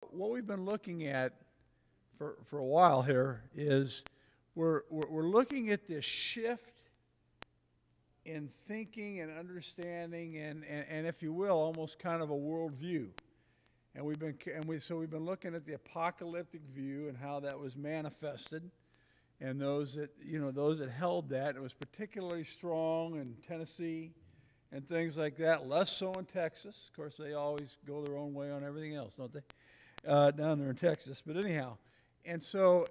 what we've been looking at for a while here is we're looking at this shift in thinking and understanding and if you will, almost kind of a worldview. And we've been looking at the apocalyptic view and how that was manifested, and those that held that. It was particularly strong in Tennessee and things like that. Less so in Texas. Of course, they always go their own way on everything else, don't they? Down there in Texas. But anyhow, and so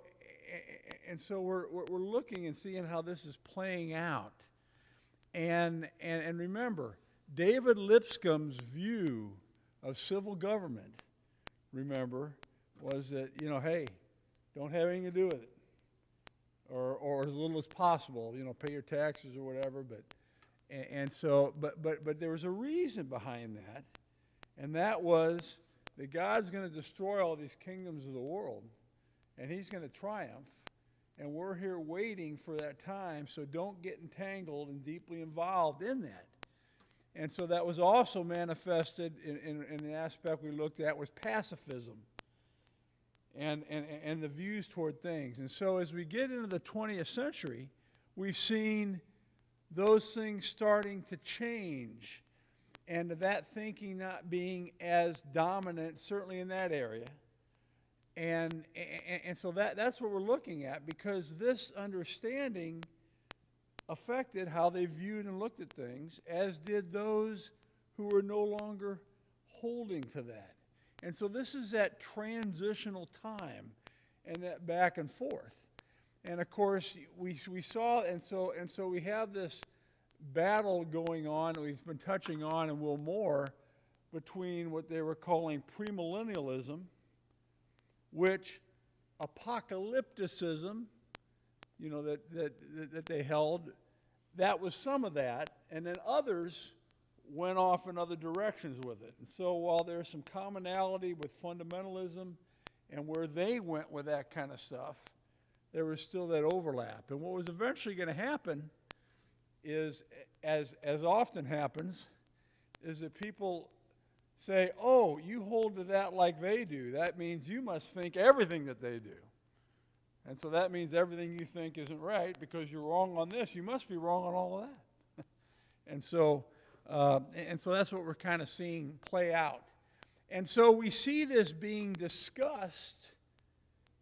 we're looking and seeing how this is playing out. And remember, David Lipscomb's view of civil government, remember, was that, hey, don't have anything to do with it. Or as little as possible, pay your taxes or whatever. But there was a reason behind that, and that was that God's going to destroy all these kingdoms of the world, and he's going to triumph, and we're here waiting for that time, so don't get entangled and deeply involved in that. And so that was also manifested in the aspect we looked at was pacifism and the views toward things. And so as we get into the 20th century, we've seen those things starting to change, and that thinking not being as dominant, certainly in that area. And so that's what we're looking at, because this understanding affected how they viewed and looked at things, as did those who were no longer holding to that. And so this is that transitional time and that back and forth. And of course, we saw, and so we have this battle going on that we've been touching on and will more, between what they were calling premillennialism, which apocalypticism, that they held, that was some of that, and then others went off in other directions with it. And so while there's some commonality with fundamentalism and where they went with that kind of stuff, there was still that overlap. And what was eventually going to happen is, as often happens, is that people say, oh, you hold to that like they do. That means you must think everything that they do. And so that means everything you think isn't right because you're wrong on this. You must be wrong on all of that. and so that's what we're kind of seeing play out. And so we see this being discussed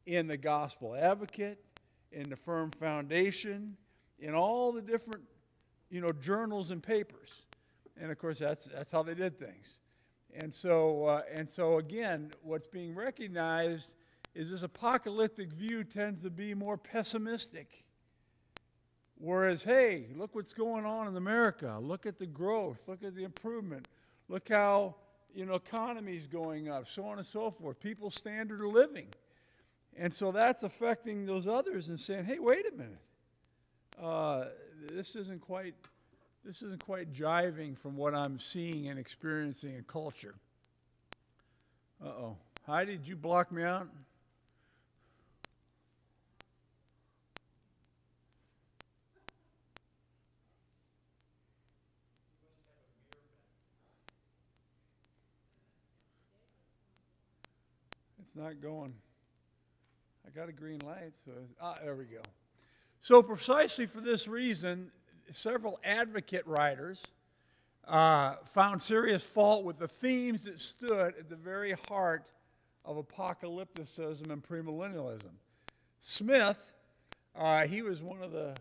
in the Gospel Advocate, in the Firm Foundation, in all the different, journals and papers. And of course, that's how they did things. And so again, what's being recognized is this apocalyptic view tends to be more pessimistic. Whereas, hey, look what's going on in America. Look at the growth. Look at the improvement. Look how, economy's going up, so on and so forth. People's standard of living. And so that's affecting those others and saying, hey, wait a minute. This isn't quite jiving from what I'm seeing and experiencing in culture. Uh-oh. Heidi, did you block me out? It's not going. I got a green light, so there we go. So precisely for this reason, several advocate writers found serious fault with the themes that stood at the very heart of apocalypticism and premillennialism. Smith, he was one of the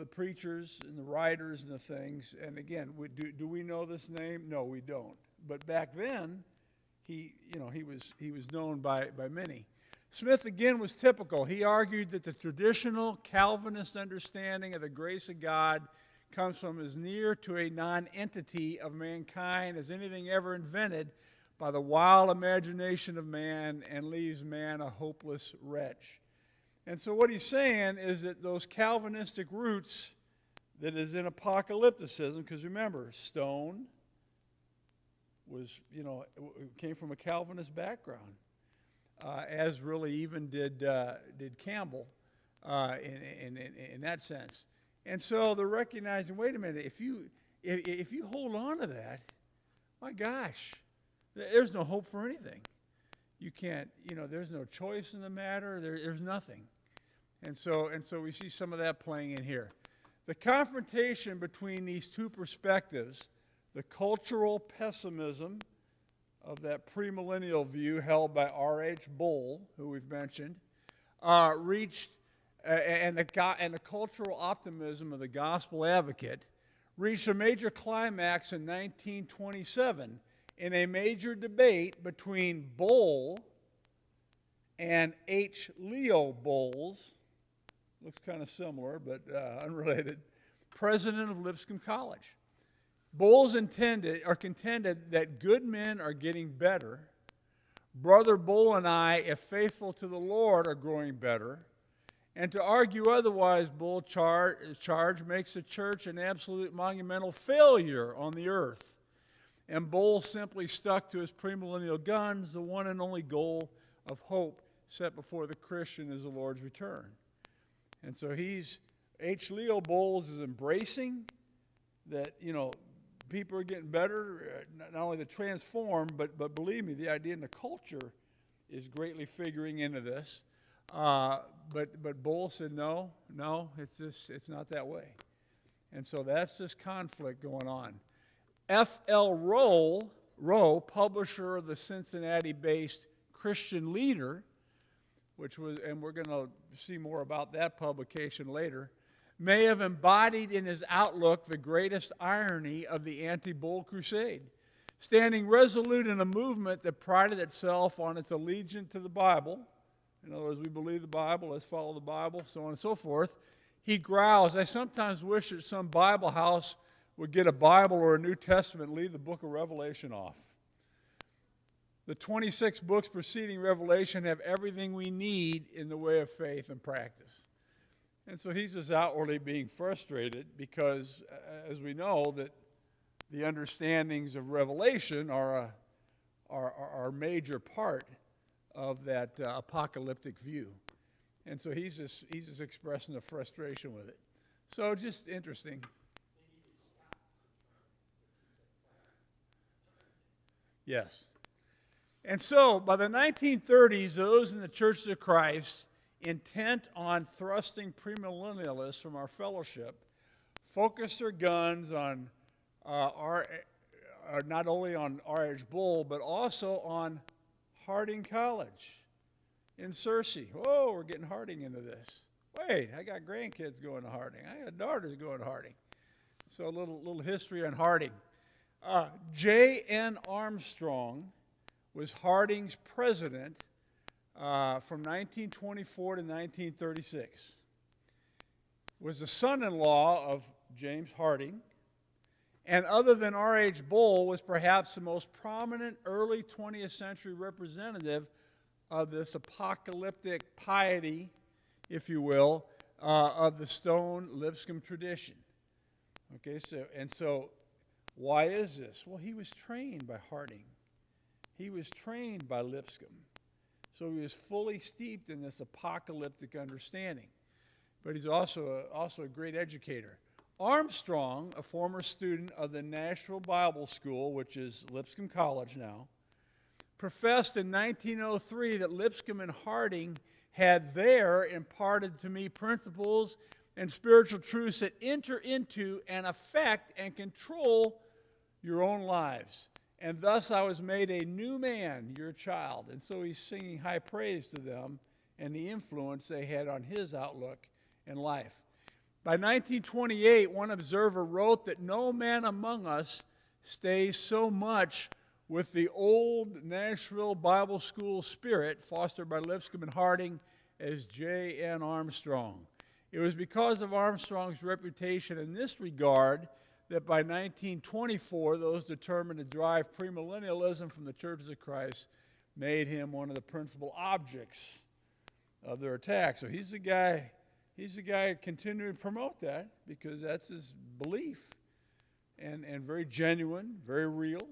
preachers and the writers and the things. And again, do we know this name? No, we don't. But back then, he was known by many. Smith, again, was typical. He argued that the traditional Calvinist understanding of the grace of God comes from as near to a non-entity of mankind as anything ever invented by the wild imagination of man, and leaves man a hopeless wretch. And so what he's saying is that those Calvinistic roots that is in apocalypticism, because remember, Stone was, came from a Calvinist background. As really even did Campbell in that sense. And so they're recognizing, wait a minute, if you hold on to that, my gosh, there's no hope for anything. can't, there's no choice in the matter. There's nothing. And so we see some of that playing in here. The confrontation between these two perspectives, the cultural pessimism of that premillennial view held by R.H. Bull, who we've mentioned, and the cultural optimism of the gospel advocate, reached a major climax in 1927 in a major debate between Bull and H. Leo Bolles, looks kind of similar but unrelated, president of Lipscomb College. Bolles contended that good men are getting better. Brother Bull and I, if faithful to the Lord, are growing better. And to argue otherwise, Bull charge makes the church an absolute monumental failure on the earth. And Bull simply stuck to his premillennial guns. The one and only goal of hope set before the Christian is the Lord's return. And so H. Leo Bolles is embracing that, people are getting better, not only to transform, but believe me, the idea in the culture is greatly figuring into this. But Bull said, no, it's not that way. And so that's this conflict going on. F.L. Rowe, publisher of the Cincinnati-based Christian Leader, and we're going to see more about that publication later, may have embodied in his outlook the greatest irony of the anti-Bull crusade. Standing resolute in a movement that prided itself on its allegiance to the Bible, in other words, we believe the Bible, let's follow the Bible, so on and so forth, he growls, I sometimes wish that some Bible house would get a Bible or a New Testament and leave the book of Revelation off. The 26 books preceding Revelation have everything we need in the way of faith and practice. And so he's just outwardly being frustrated because, as we know, that the understandings of Revelation are a major part of that apocalyptic view. And so he's just expressing the frustration with it. So just interesting. Yes. And so by the 1930s, those in the Churches of Christ, intent on thrusting premillennialists from our fellowship, focused their guns on not only on R.H. Bull, but also on Harding College in Searcy. Whoa, we're getting Harding into this. Wait, I got grandkids going to Harding. I got daughters going to Harding. So a little history on Harding. J.N. Armstrong was Harding's president from 1924 to 1936. Was the son-in-law of James Harding, and other than R.H. Bull, was perhaps the most prominent early 20th century representative of this apocalyptic piety, if you will, of the Stone Lipscomb tradition. Okay, so why is this? Well, he was trained by Harding. He was trained by Lipscomb. So he was fully steeped in this apocalyptic understanding. But he's also a great educator. Armstrong, a former student of the Nashville Bible School, which is Lipscomb College now, professed in 1903 that Lipscomb and Harding had there imparted to me principles and spiritual truths that enter into and affect and control your own lives. And thus I was made a new man, your child. And so he's singing high praise to them and the influence they had on his outlook in life. By 1928, one observer wrote that no man among us stays so much with the old Nashville Bible School spirit fostered by Lipscomb and Harding as J.N. Armstrong. It was because of Armstrong's reputation in this regard that by 1924, those determined to drive premillennialism from the Churches of Christ made him one of the principal objects of their attack. So he's the guy continuing to promote that because that's his belief and very genuine, very real.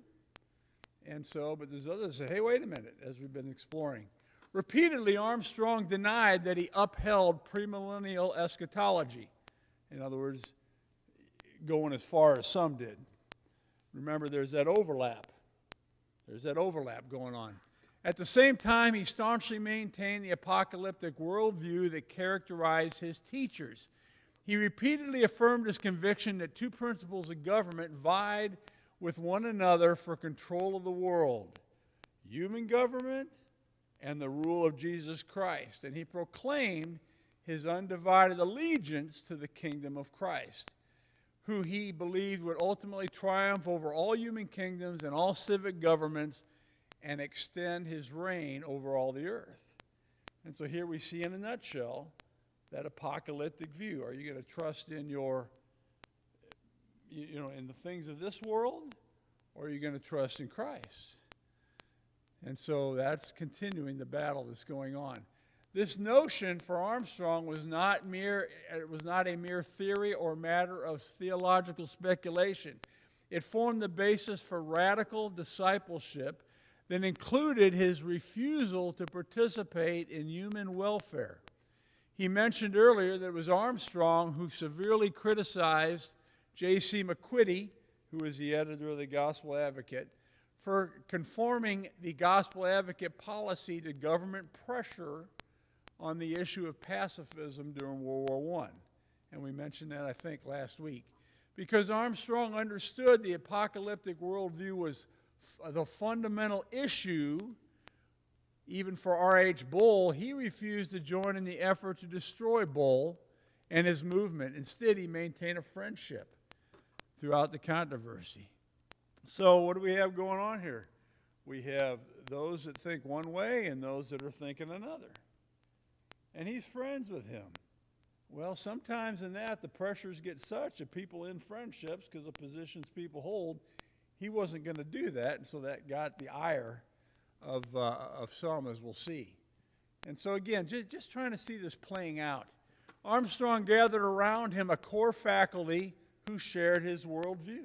And so, but there's others that say, hey, wait a minute, as we've been exploring. Repeatedly, Armstrong denied that he upheld premillennial eschatology. In other words, going as far as some did. Remember, there's that overlap. There's that overlap going on. At the same time, he staunchly maintained the apocalyptic worldview that characterized his teachers. He repeatedly affirmed his conviction that two principles of government vied with one another for control of the world: human government and the rule of Jesus Christ. And he proclaimed his undivided allegiance to the kingdom of Christ, who he believed would ultimately triumph over all human kingdoms and all civic governments and extend his reign over all the earth. And so here we see in a nutshell that apocalyptic view. Are you going to trust in in the things of this world, or are you going to trust in Christ? And so that's continuing the battle that's going on. This notion for Armstrong was not a mere theory or matter of theological speculation. It formed the basis for radical discipleship that included his refusal to participate in human welfare. He mentioned earlier that it was Armstrong who severely criticized J.C. McQuitty, who was the editor of the Gospel Advocate, for conforming the Gospel Advocate policy to government pressure on the issue of pacifism during World War I. And we mentioned that, I think, last week. Because Armstrong understood the apocalyptic worldview was the fundamental issue, even for R.H. Bull, he refused to join in the effort to destroy Bull and his movement. Instead, he maintained a friendship throughout the controversy. So what do we have going on here? We have those that think one way and those that are thinking another. And he's friends with him. Well, sometimes in that, the pressures get such that people in friendships, because of positions people hold, he wasn't going to do that, and so that got the ire of some, as we'll see. And so again, just trying to see this playing out. Armstrong gathered around him a core faculty who shared his worldview,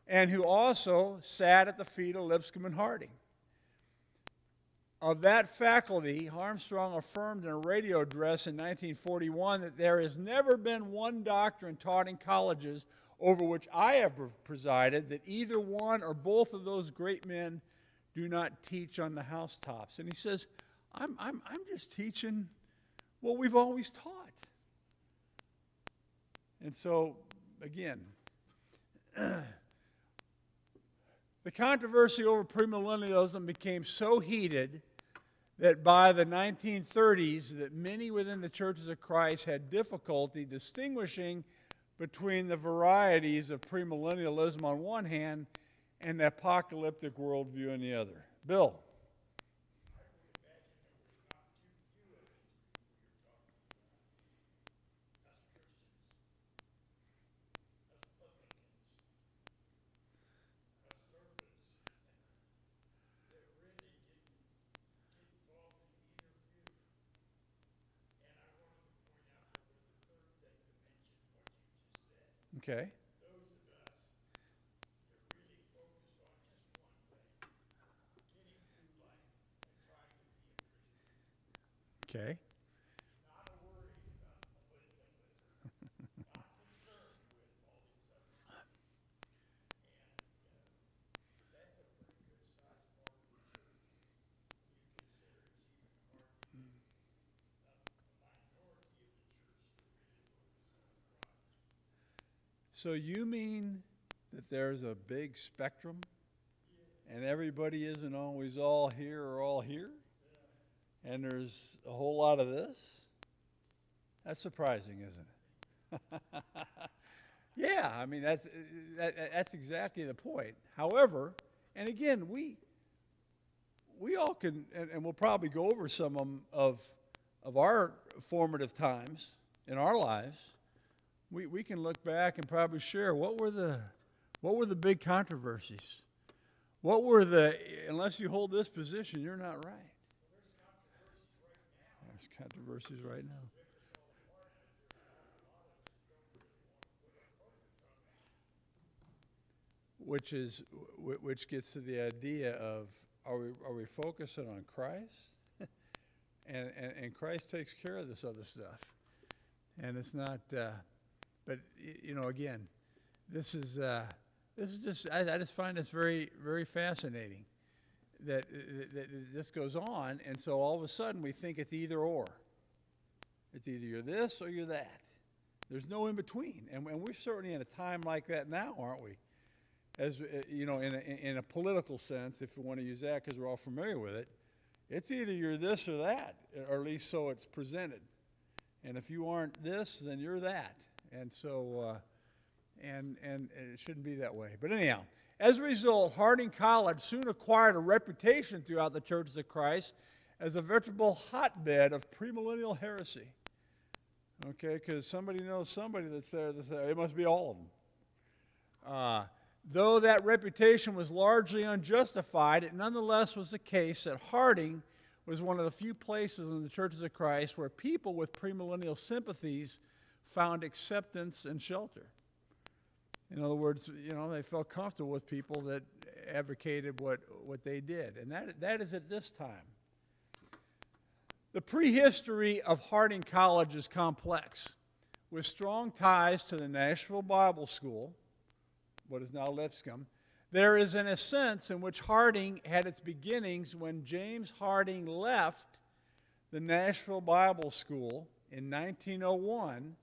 and who also sat at the feet of Lipscomb and Harding. Of that faculty, Armstrong affirmed in a radio address in 1941 that there has never been one doctrine taught in colleges over which I have presided that either one or both of those great men do not teach on the housetops. And he says, I'm just teaching what we've always taught. And so, again, the controversy over premillennialism became so heated that by the 1930s, that many within the Churches of Christ had difficulty distinguishing between the varieties of premillennialism on one hand and the apocalyptic worldview on the other. Bill. Okay. Okay. So you mean that there's a big spectrum and everybody isn't always all here or all here? And there's a whole lot of this? That's surprising, isn't it? Yeah, I mean, that's exactly the point. However, and again, we all can, and we'll probably go over some of our formative times in our lives. We can look back and probably share what were the big controversies. What were unless you hold this position, you're not right. There's controversies right now. Which gets to the idea of are we focusing on Christ? and Christ takes care of this other stuff. And it's not but again, this is just I just find this very, very fascinating. that this goes on, and so all of a sudden we think it's either or. It's either you're this or you're that. There's no in between, and we're certainly in a time like that now, aren't we? As you know, in a political sense, if you want to use that, because we're all familiar with it, it's either you're this or that, or at least so it's presented. And if you aren't this, then you're that. And so, and it shouldn't be that way. But anyhow, as a result, Harding College soon acquired a reputation throughout the Churches of Christ as a veritable hotbed of premillennial heresy. Okay, because somebody knows somebody that's there. It must be all of them. Though that reputation was largely unjustified, it nonetheless was the case that Harding was one of the few places in the Churches of Christ where people with premillennial sympathies found acceptance and shelter. In other words, you know, they felt comfortable with people that advocated what they did. And that is at this time. The prehistory of Harding College is complex, with strong ties to the Nashville Bible School, what is now Lipscomb. There is a sense in which Harding had its beginnings when James Harding left the Nashville Bible School in 1901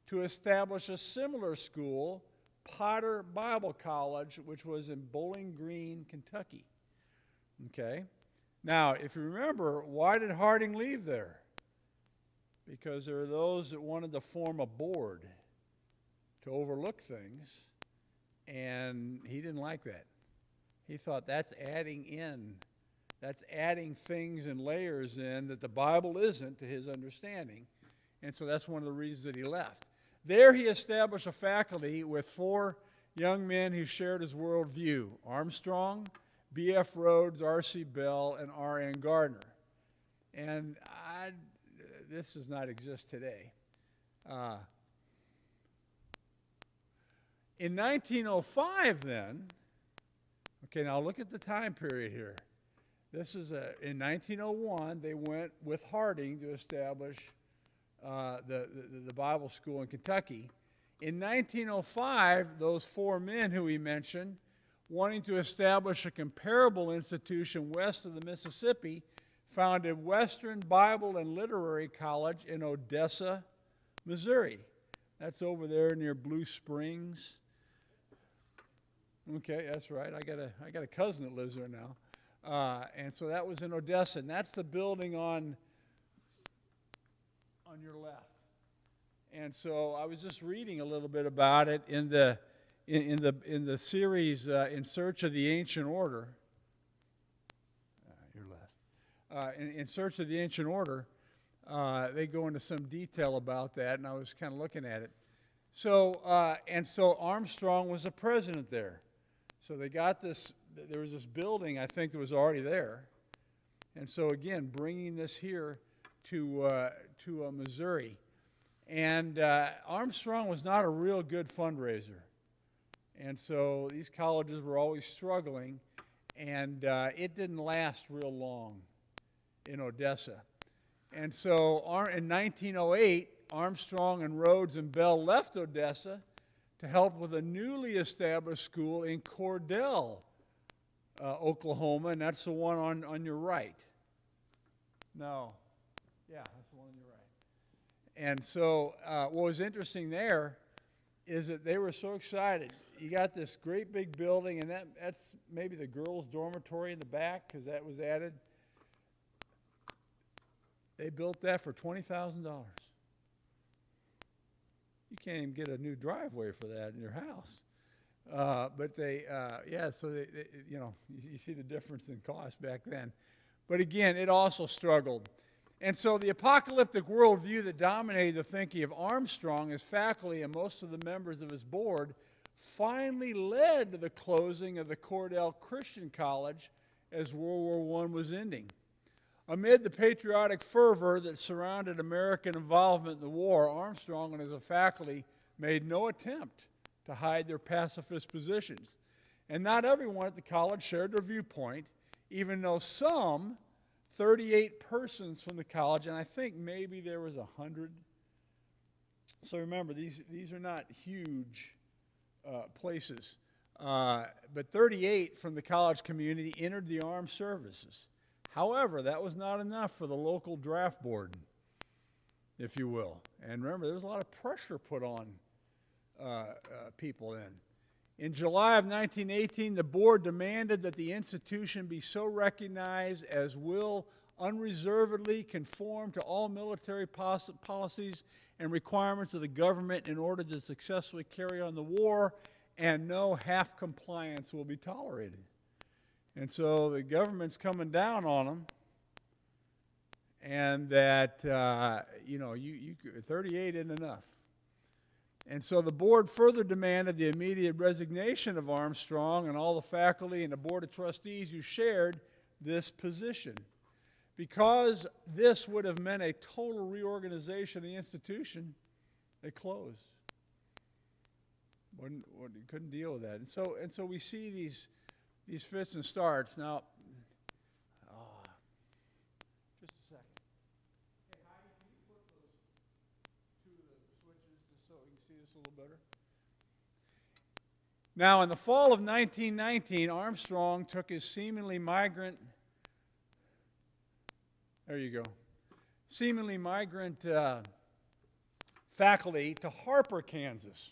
to establish a similar school, Potter Bible College, which was in Bowling Green, Kentucky. Okay? Now, if you remember, why did Harding leave there? Because there were those that wanted to form a board to overlook things, and he didn't like that. He thought that's adding things and layers in that the Bible isn't to his understanding, and so that's one of the reasons that he left. There he established a faculty with 4 young men who shared his worldview: Armstrong, B.F. Rhodes, R.C. Bell, and R.N. Gardner. And this does not exist today. In 1905 then, okay, now look at the time period here. This is in 1901, they went with Harding to establish the Bible school in Kentucky. In 1905, those 4 men who he mentioned, wanting to establish a comparable institution west of the Mississippi, founded Western Bible and Literary College in Odessa, Missouri. That's over there near Blue Springs. Okay, that's right. I got a cousin that lives there now, and so that was in Odessa, and that's the building on your left. And so I was just reading a little bit about it in the series In Search of the Ancient Order. Your left. In Search of the Ancient Order, they go into some detail about that, and I was kind of looking at it. So Armstrong was the president there. So they got this. There was this building, I think, that was already there, and so again, bringing this here to Missouri. And Armstrong was not a real good fundraiser. And so these colleges were always struggling, and it didn't last real long in Odessa. And so in 1908, Armstrong and Rhodes and Bell left Odessa to help with a newly established school in Cordell, Oklahoma, and that's the one on your right. No. Yeah, that's the one on your right. And so what was interesting there is that they were so excited. You got this great big building, and that's maybe the girls' dormitory in the back, because that was added. They built that for $20,000. You can't even get a new driveway for that in your house. But they, so they, you know, you see the difference in cost back then. But again, it also struggled. And so the apocalyptic worldview that dominated the thinking of Armstrong, his faculty, and most of the members of his board finally led to the closing of the Cordell Christian College as World War I was ending. Amid the patriotic fervor that surrounded American involvement in the war, Armstrong and his faculty made no attempt to hide their pacifist positions. And not everyone at the college shared their viewpoint, even though some 38 persons from the college, and I think maybe there was 100. So remember, these are not huge places. But 38 from the college community entered the armed services. However, that was not enough for the local draft board, if you will. And remember, there was a lot of pressure put on people then. In July of 1918, the board demanded that the institution be so recognized as will unreservedly conform to all military policies and requirements of the government in order to successfully carry on the war, and no half compliance will be tolerated. And so the government's coming down on them, and that, 38 isn't enough. And so the board further demanded the immediate resignation of Armstrong and all the faculty and the board of trustees who shared this position. Because this would have meant a total reorganization of the institution, they closed. Couldn't deal with that. And so we see these fits and starts. Now, just a second. Hey, Heidi, can you put those two of the switches just so we can see this a little better? Now, in the fall of 1919, Armstrong took his seemingly migrant faculty to Harper, Kansas,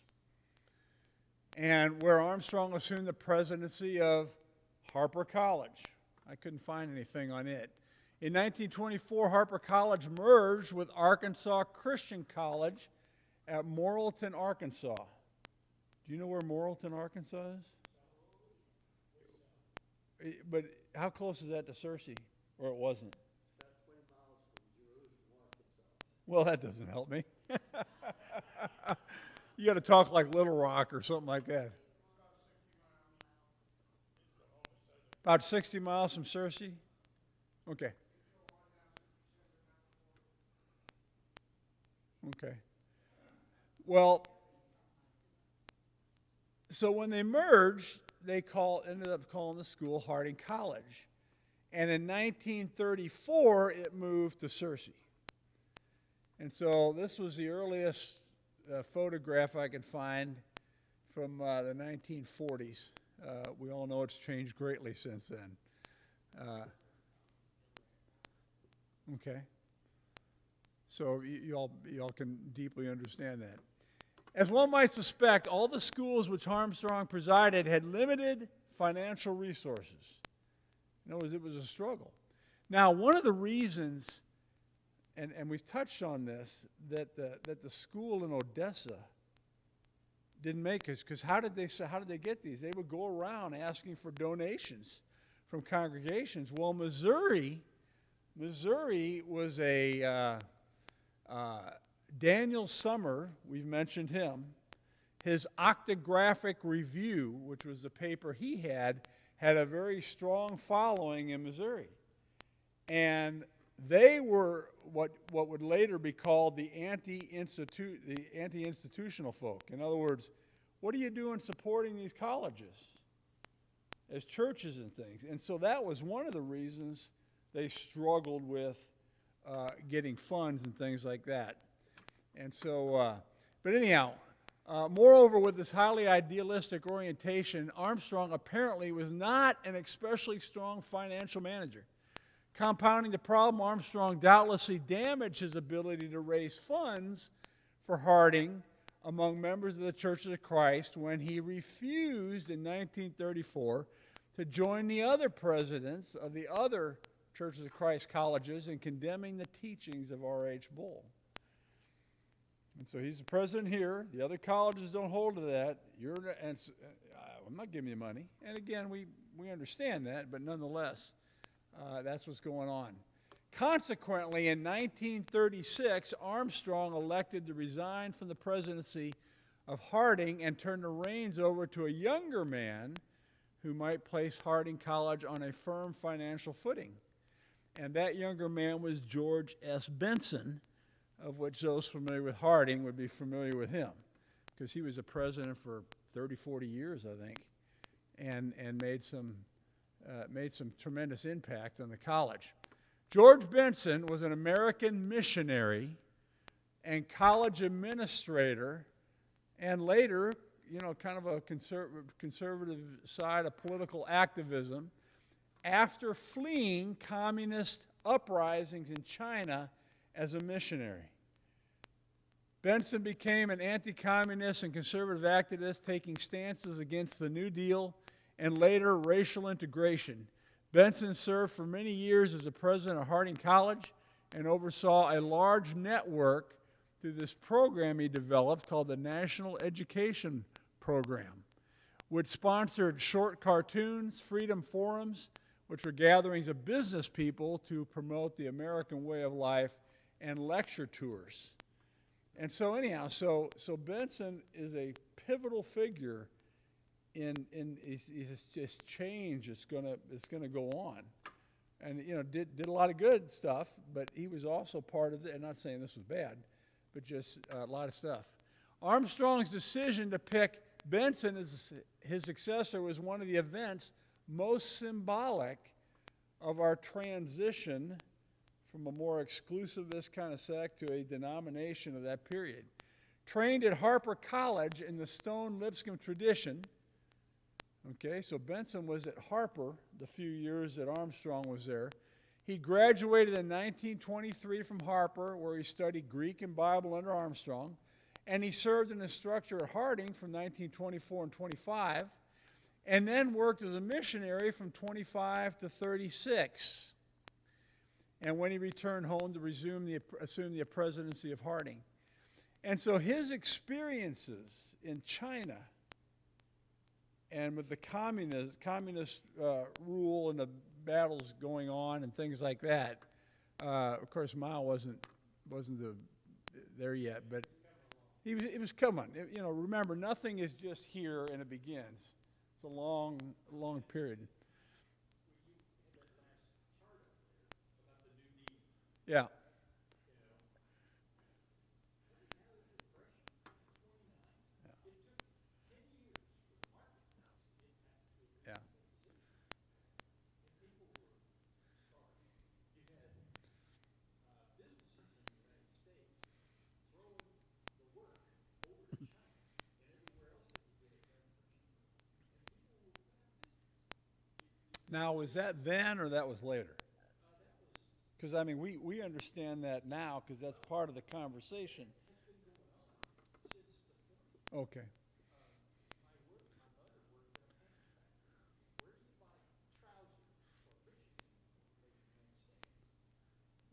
and where Armstrong assumed the presidency of Harper College. I couldn't find anything on it. In 1924, Harper College merged with Arkansas Christian College at Morrilton, Arkansas. Do you know where Morrilton, Arkansas is? But how close is that to Searcy? Or it wasn't? About 20 miles from Jerusalem, Arkansas. Well, that doesn't help me. You got to talk like Little Rock or something like that. About 60 miles from Searcy? Okay. Okay. Well, so when they merged, they ended up calling the school Harding College. And in 1934, it moved to Searcy. And so this was the earliest photograph I could find from the 1940s. We all know it's changed greatly since then. Okay. So you all can deeply understand that. As one might suspect, all the schools which Armstrong presided had limited financial resources. In other words, it was a struggle. Now, one of the reasons, and we've touched on this, that the school in Odessa didn't make it, because how did they get these? They would go around asking for donations from congregations. Well, Missouri was a Daniel Summer, we've mentioned him. His Octographic Review, which was the paper he had a very strong following in Missouri. And they were what would later be called the anti-institutional folk. In other words, what are you doing supporting these colleges as churches and things? And so that was one of the reasons they struggled with getting funds and things like that. And so, but anyhow, moreover, with this highly idealistic orientation, Armstrong apparently was not an especially strong financial manager. Compounding the problem, Armstrong doubtlessly damaged his ability to raise funds for Harding among members of the Church of Christ when he refused in 1934 to join the other presidents of the other Churches of Christ colleges in condemning the teachings of R.H. Bull. And so he's the president here. The other colleges don't hold to that. I'm not giving you money. And again, we understand that, but nonetheless, that's what's going on. Consequently, in 1936, Armstrong elected to resign from the presidency of Harding and turn the reins over to a younger man who might place Harding College on a firm financial footing. And that younger man was George S. Benson, of which those familiar with Harding would be familiar with him, because he was a president for 30, 40 years, I think, and made some tremendous impact on the college. George Benson was an American missionary and college administrator, and later kind of a conservative side of political activism after fleeing communist uprisings in China as a missionary. Benson became an anti-communist and conservative activist, taking stances against the New Deal and later racial integration. Benson served for many years as the president of Harding College and oversaw a large network through this program he developed called the National Education Program, which sponsored short cartoons, freedom forums, which were gatherings of business people to promote the American way of life, and lecture tours. And so anyhow, so Benson is a pivotal figure in this change that's gonna go on. And did a lot of good stuff, but he was also part of it, and not saying this was bad, but just a lot of stuff. Armstrong's decision to pick Benson as his successor was one of the events most symbolic of our transition from a more exclusivist kind of sect to a denomination of that period. Trained at Harper College in the Stone Lipscomb tradition, okay, so Benson was at Harper the few years that Armstrong was there. He graduated in 1923 from Harper, where he studied Greek and Bible under Armstrong, and he served as an instructor at Harding from 1924 and 25, and then worked as a missionary from 25 to 36. And when he returned home to assume the presidency of Harding. And so his experiences in China and with the communist rule and the battles going on and things like that, of course Mao wasn't there yet, but it was coming. Remember, nothing is just here and it begins. It's a long period. Yeah. Yeah. Now, was that then or that was later? Because, I mean, we understand that now because that's part of the conversation. Okay.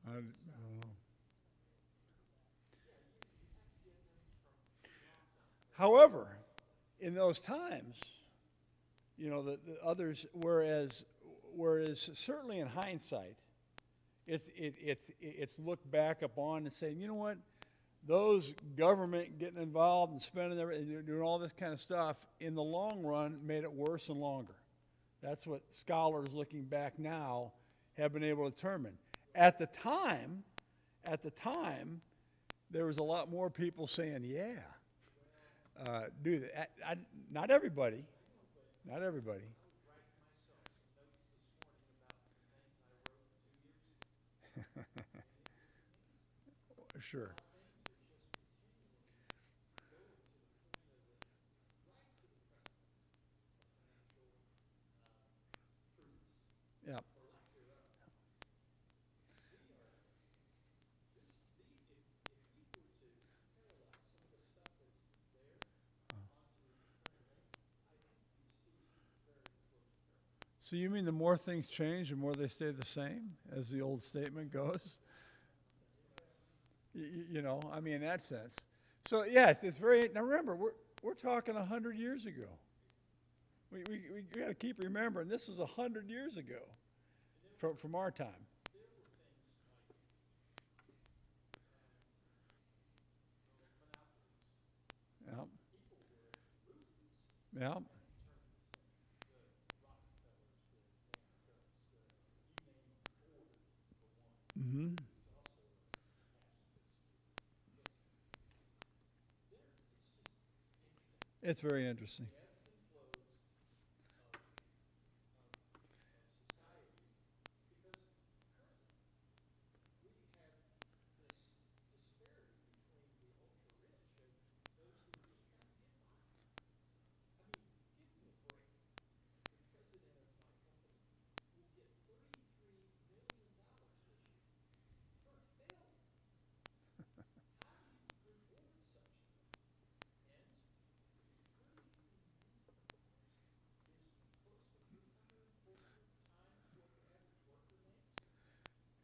I don't know. However, in those times, the others, whereas certainly in hindsight, it's looked back upon and saying, you know what, those government getting involved and spending everything, doing all this kind of stuff, in the long run made it worse and longer. That's what scholars looking back now have been able to determine. At the time, there was a lot more people saying, yeah, do that. Not everybody. Sure. Yeah. So you mean the more things change, the more they stay the same, as the old statement goes? I mean, in that sense. So yes, it's very. Now remember, we're talking 100 years ago. We got to keep remembering this was 100 years ago, from our time. Yeah. Yeah. Mm-hmm. It's very interesting.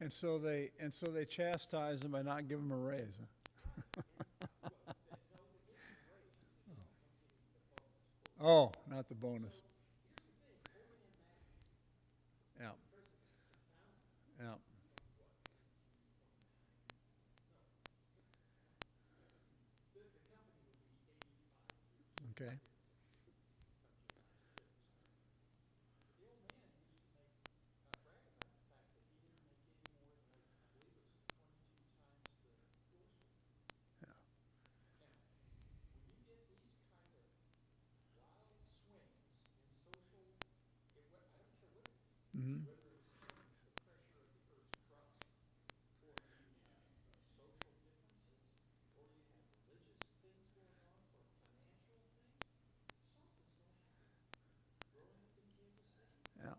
And so they chastise them by not giving them a raise. Oh, not the bonus. Yeah. Yeah. Okay. Hmm. Yeah.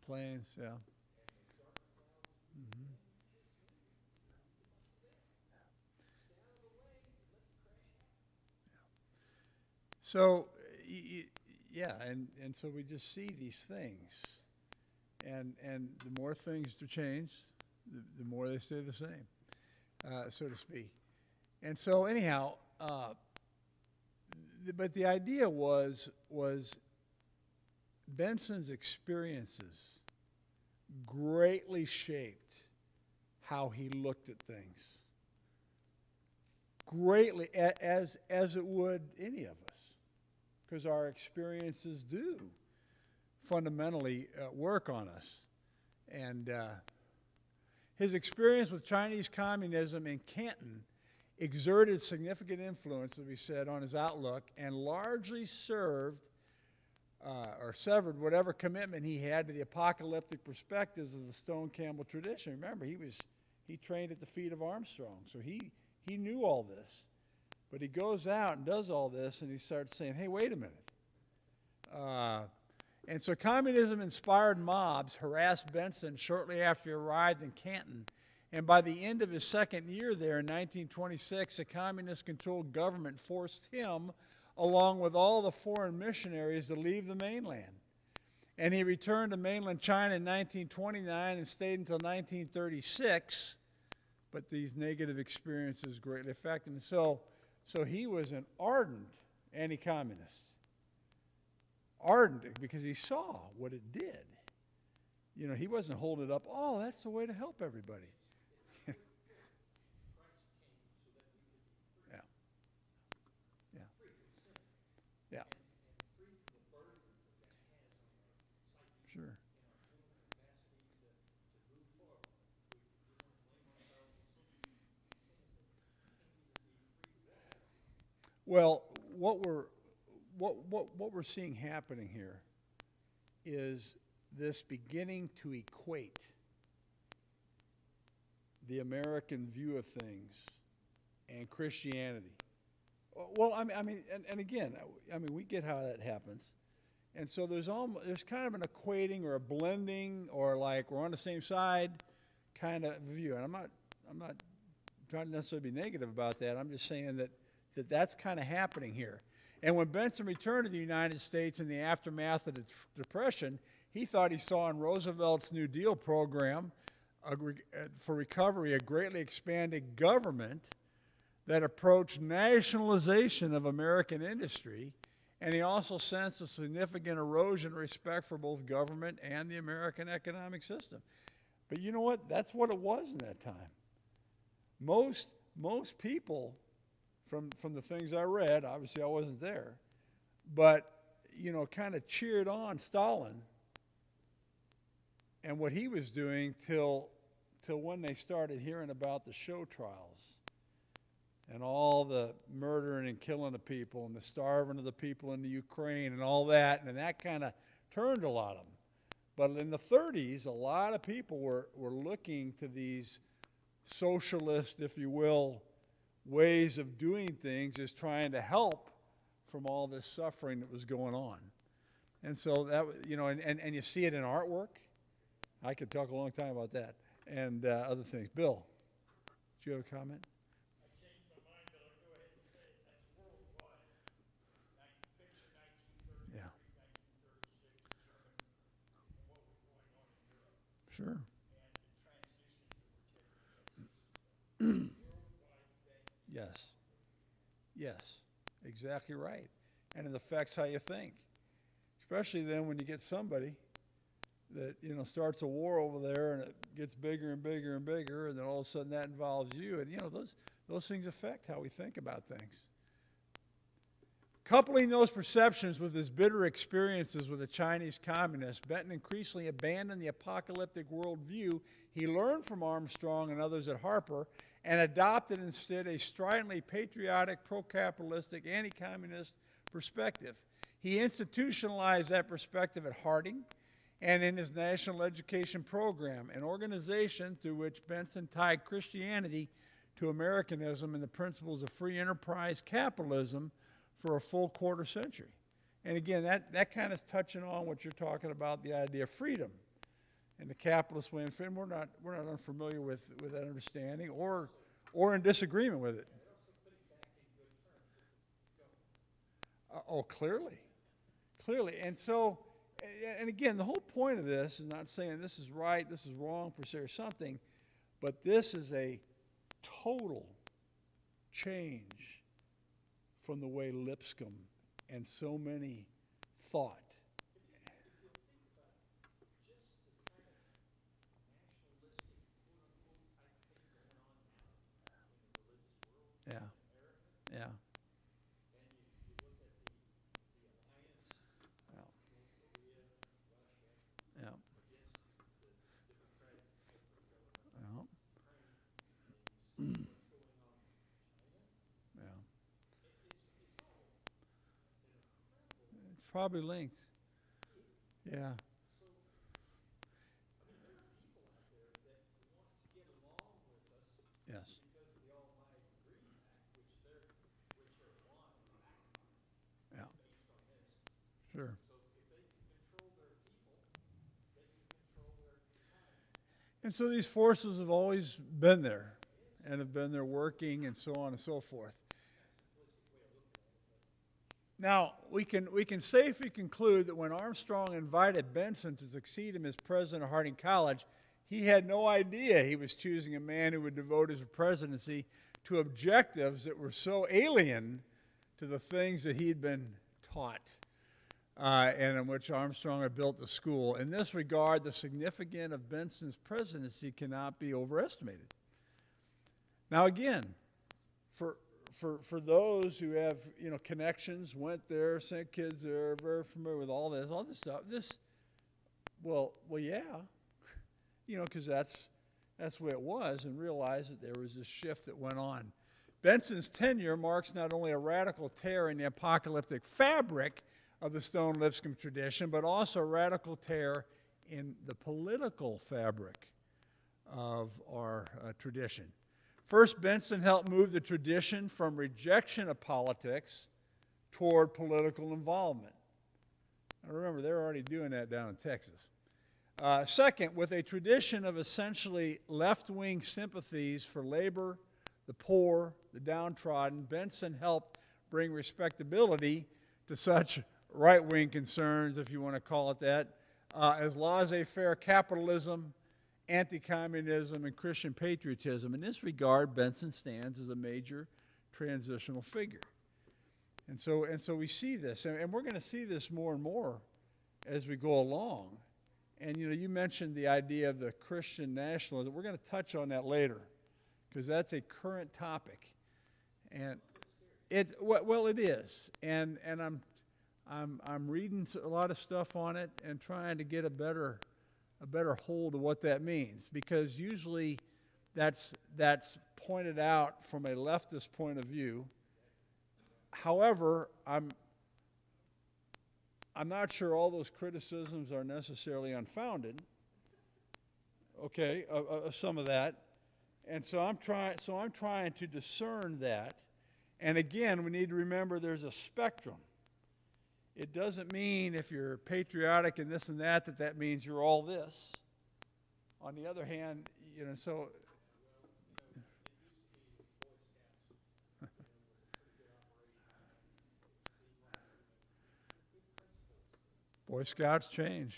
Planes. Yeah. Hmm. So, yeah, and so we just see these things, and the more things to change, the more they stay the same, so to speak. And so, anyhow, but the idea was Benson's experiences greatly shaped how he looked at things. Greatly, as it would any of us, because our experiences do fundamentally work on us. And his experience with Chinese communism in Canton exerted significant influence, as we said, on his outlook, and largely served or severed whatever commitment he had to the apocalyptic perspectives of the Stone Campbell tradition. Remember, he trained at the feet of Armstrong, so he knew all this. But he goes out and does all this, and he starts saying, hey, wait a minute. And so communism-inspired mobs harassed Benson shortly after he arrived in Canton. And by the end of his second year there in 1926, a communist-controlled government forced him, along with all the foreign missionaries, to leave the mainland. And he returned to mainland China in 1929 and stayed until 1936. But these negative experiences greatly affected him. So he was an ardent anti-communist. Ardent because he saw what it did. You know, he wasn't holding it up, oh, that's the way to help everybody. Yeah. Yeah. Yeah. Sure. Well, what we're seeing happening here is this beginning to equate the American view of things and Christianity. Well, and again, we get how that happens, and so there's kind of an equating or a blending or like we're on the same side kind of view. And I'm not trying to necessarily be negative about that. I'm just saying that's kind of happening here. And when Benson returned to the United States in the aftermath of the Depression, he thought he saw in Roosevelt's New Deal program for recovery a greatly expanded government that approached nationalization of American industry, and he also sensed a significant erosion of respect for both government and the American economic system. But you know what? That's what it was in that time. Most people, from the things I read, obviously I wasn't there, but kind of cheered on Stalin and what he was doing till when they started hearing about the show trials and all the murdering and killing of people and the starving of the people in the Ukraine and all that, and that kind of turned a lot of them. But in the 30s, a lot of people were looking to these socialist, if you will, ways of doing things as trying to help from all this suffering that was going on. And so that, and you see it in artwork. I could talk a long time about that and other things. Bill, do you have a comment? Yeah. Sure. Yes. Yes. Exactly right. And it affects how you think. Especially then when you get somebody that, starts a war over there and it gets bigger and bigger and bigger, and then all of a sudden that involves you. And, those things affect how we think about things. Coupling those perceptions with his bitter experiences with the Chinese communists, Benton increasingly abandoned the apocalyptic worldview he learned from Armstrong and others at Harper and adopted instead a stridently patriotic, pro-capitalistic, anti-communist perspective. He institutionalized that perspective at Harding and in his national education program, an organization through which Benson tied Christianity to Americanism and the principles of free enterprise capitalism for a full quarter century. And again, that kind of touching on what you're talking about, the idea of freedom and the capitalist way of freedom. We're not unfamiliar with that understanding or in disagreement with it. Clearly. And so, and again, the whole point of this is not saying this is right, this is wrong, per se, or something, but this is a total change from the way Lipscomb and so many thought. Yeah. Yeah. Yeah. Yeah. Yeah. It's probably linked. Yeah. Yes. Yeah. Sure. And so these forces have always been there and have been there working and so on and so forth. Now, we can safely conclude that when Armstrong invited Benson to succeed him as president of Harding College, he had no idea he was choosing a man who would devote his presidency to objectives that were so alien to the things that he'd been taught and in which Armstrong had built the school. In this regard, the significance of Benson's presidency cannot be overestimated. Now, again, for those who have connections, went there, sent kids there, very familiar with all this stuff. Well, yeah, because that's the way it was, and realized that there was this shift that went on. Benson's tenure marks not only a radical tear in the apocalyptic fabric of the Stone Lipscomb tradition, but also a radical tear in the political fabric of our tradition. First, Benson helped move the tradition from rejection of politics toward political involvement. Now remember, they're already doing that down in Texas. Second, with a tradition of essentially left-wing sympathies for labor, the poor, the downtrodden, Benson helped bring respectability to such right-wing concerns, if you want to call it that, as laissez-faire capitalism, anti-communism, and Christian patriotism. In this regard, Benson stands as a major transitional figure. And so we see this, and we're going to see this more and more as we go along. And you mentioned the idea of the Christian nationalism. We're going to touch on that later, because that's a current topic. And it is. And I'm reading a lot of stuff on it and trying to get a better hold of what that means, because usually that's pointed out from a leftist point of view. However, I'm not sure all those criticisms are necessarily unfounded. Okay, some of that, and so I'm trying to discern that. And again, we need to remember there's a spectrum. It doesn't mean if you're patriotic and this and that means you're all this. On the other hand, so Boy Scouts changed.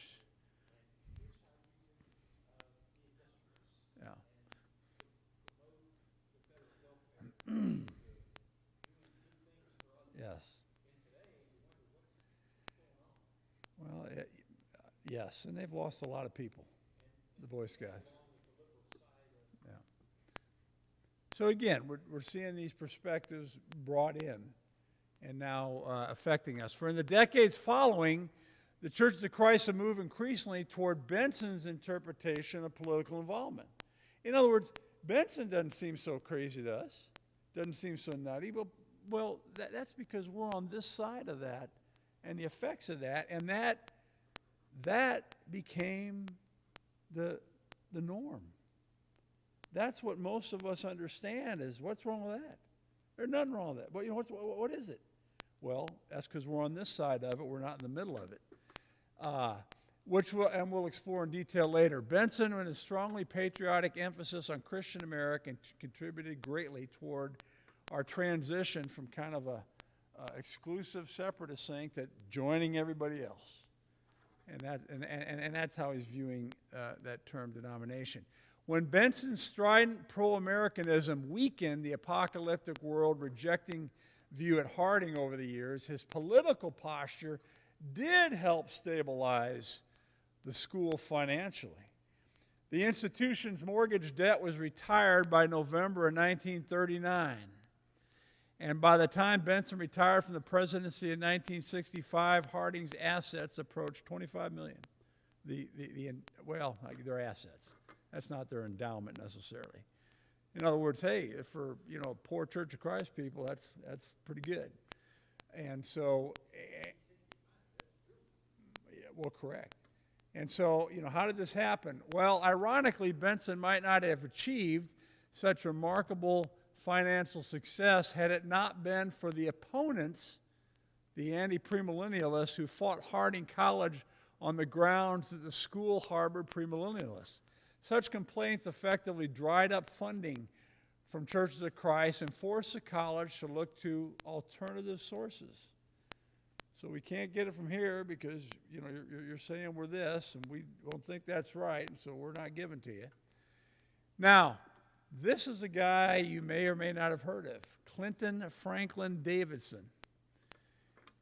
Yes, and they've lost a lot of people, the Boy Scouts. Yeah. So again, we're seeing these perspectives brought in and now affecting us. For in the decades following, the Churches of Christ have moved increasingly toward Benson's interpretation of political involvement. In other words, Benson doesn't seem so crazy to us, doesn't seem so nutty, but well, that's because we're on this side of that and the effects of that, and that became the norm. That's what most of us understand is what's wrong with that? There's nothing wrong with that. But you know, what is it? Well, that's because we're on this side of it. We're not in the middle of it. We'll explore in detail later. Benson, with his strongly patriotic emphasis on Christian America, contributed greatly toward our transition from kind of a exclusive separatist thing to joining everybody else. And that's how he's viewing that term denomination. When Benson's strident pro-Americanism weakened the apocalyptic world rejecting view at Harding over the years, his political posture did help stabilize the school financially. The institution's mortgage debt was retired by November of 1939. And by the time Benson retired from the presidency in 1965, Harding's assets approached $25 million. Their assets. That's not their endowment necessarily. In other words, hey, for poor Church of Christ people, that's pretty good. And so, correct. And so, how did this happen? Well, ironically, Benson might not have achieved such remarkable financial success had it not been for the opponents, the anti-premillennialists, who fought Harding College on the grounds that the school harbored premillennialists. Such complaints effectively dried up funding from Churches of Christ and forced the college to look to alternative sources. So we can't get it from here because you're saying we're this, and we don't think that's right, and so we're not giving to you. Now, this is a guy you may or may not have heard of, Clinton Franklin Davidson.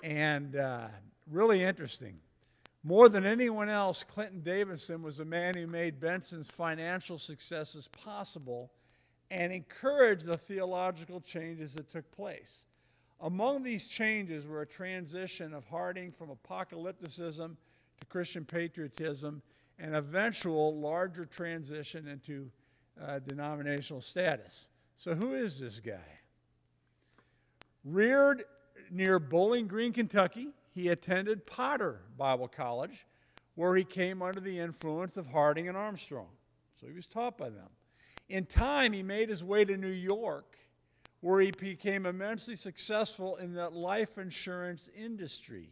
And really interesting. More than anyone else, Clinton Davidson was the man who made Benson's financial successes possible and encouraged the theological changes that took place. Among these changes were a transition of Harding from apocalypticism to Christian patriotism, and eventual larger transition into denominational status. So who is this guy? Reared near Bowling Green, Kentucky, he attended Potter Bible College, where he came under the influence of Harding and Armstrong. So he was taught by them. In time, he made his way to New York, where he became immensely successful in the life insurance industry,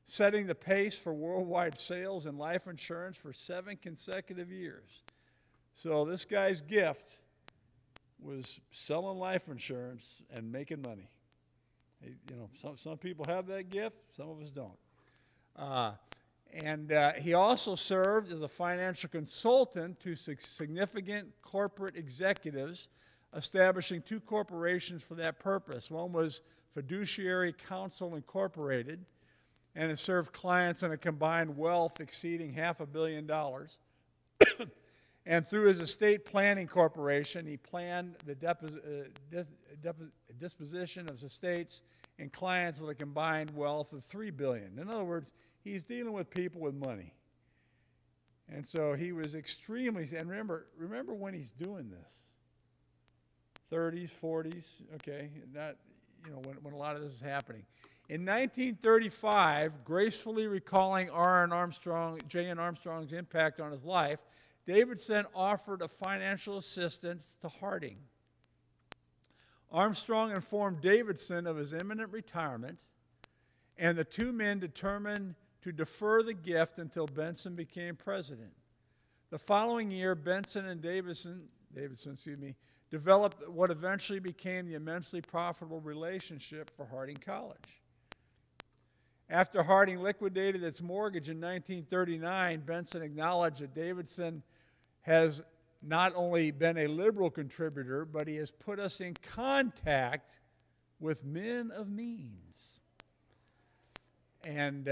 setting the pace for worldwide sales in life insurance for 7 consecutive years. So this guy's gift was selling life insurance and making money. Some people have that gift, some of us don't. He also served as a financial consultant to significant corporate executives, establishing 2 corporations for that purpose. One was Fiduciary Counsel Incorporated, and it served clients in a combined wealth exceeding $500 million. And through his estate planning corporation, he planned the disposition of estates and clients with a combined wealth of $3 billion. In other words, he's dealing with people with money. And so he was extremely, and remember when he's doing this. 30s, 40s, okay, not, when a lot of this is happening. In 1935, gracefully recalling J. N. Armstrong's impact on his life, Davidson offered a financial assistance to Harding. Armstrong informed Davidson of his imminent retirement, and the 2 men determined to defer the gift until Benson became president. The following year, Benson and Davidson, developed what eventually became the immensely profitable relationship for Harding College. After Harding liquidated its mortgage in 1939, Benson acknowledged that Davidson has not only been a liberal contributor, but he has put us in contact with men of means. And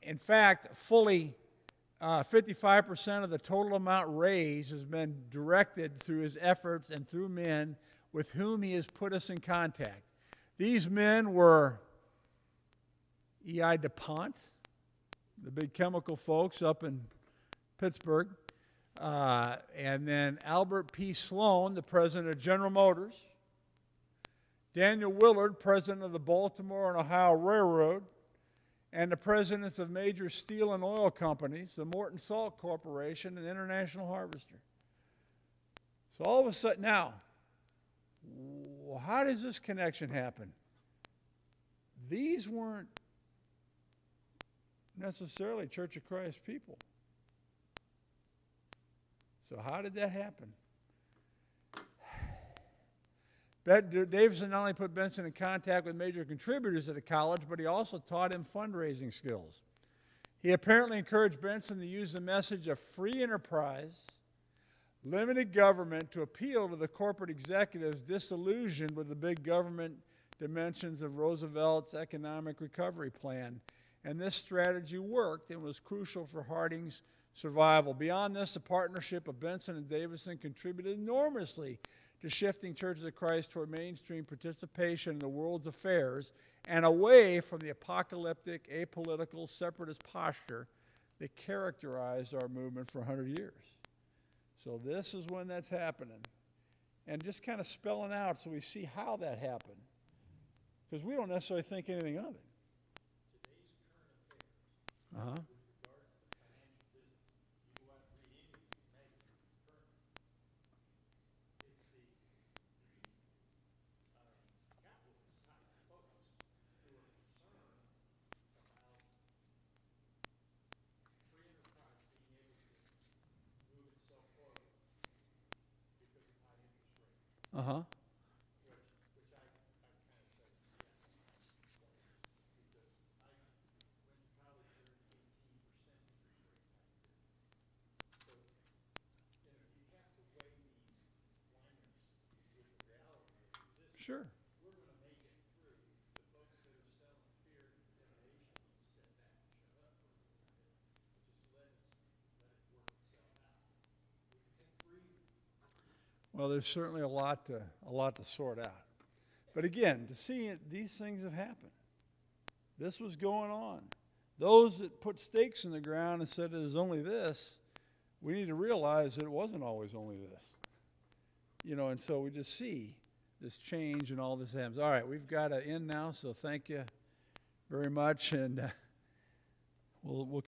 in fact, fully 55% of the total amount raised has been directed through his efforts and through men with whom he has put us in contact. These men were E.I. DuPont, the big chemical folks up in Pittsburgh, and then Albert P. Sloan, the president of General Motors, Daniel Willard, president of the Baltimore and Ohio Railroad, and the presidents of major steel and oil companies, the Morton Salt Corporation and International Harvester. So all of a sudden, now, how does this connection happen? These weren't necessarily Church of Christ people. So how did that happen? Davison not only put Benson in contact with major contributors at the college, but he also taught him fundraising skills. He apparently encouraged Benson to use the message of free enterprise, limited government to appeal to the corporate executives disillusioned with the big government dimensions of Roosevelt's economic recovery plan. And this strategy worked and was crucial for Harding's survival. Beyond this, the partnership of Benson and Davison contributed enormously to shifting Churches of Christ toward mainstream participation in the world's affairs and away from the apocalyptic, apolitical, separatist posture that characterized our movement for 100 years. So this is when that's happening. And just kind of spelling out so we see how that happened. Because we don't necessarily think anything of it. Uh-huh. Uh-huh. Sure. Well, there's certainly a lot to sort out. But again, to see it, these things have happened. This was going on. Those that put stakes in the ground and said it is only this, we need to realize that it wasn't always only this. You know, and so we just see this change and all this happens. All right, we've got to end now, so thank you very much, and we'll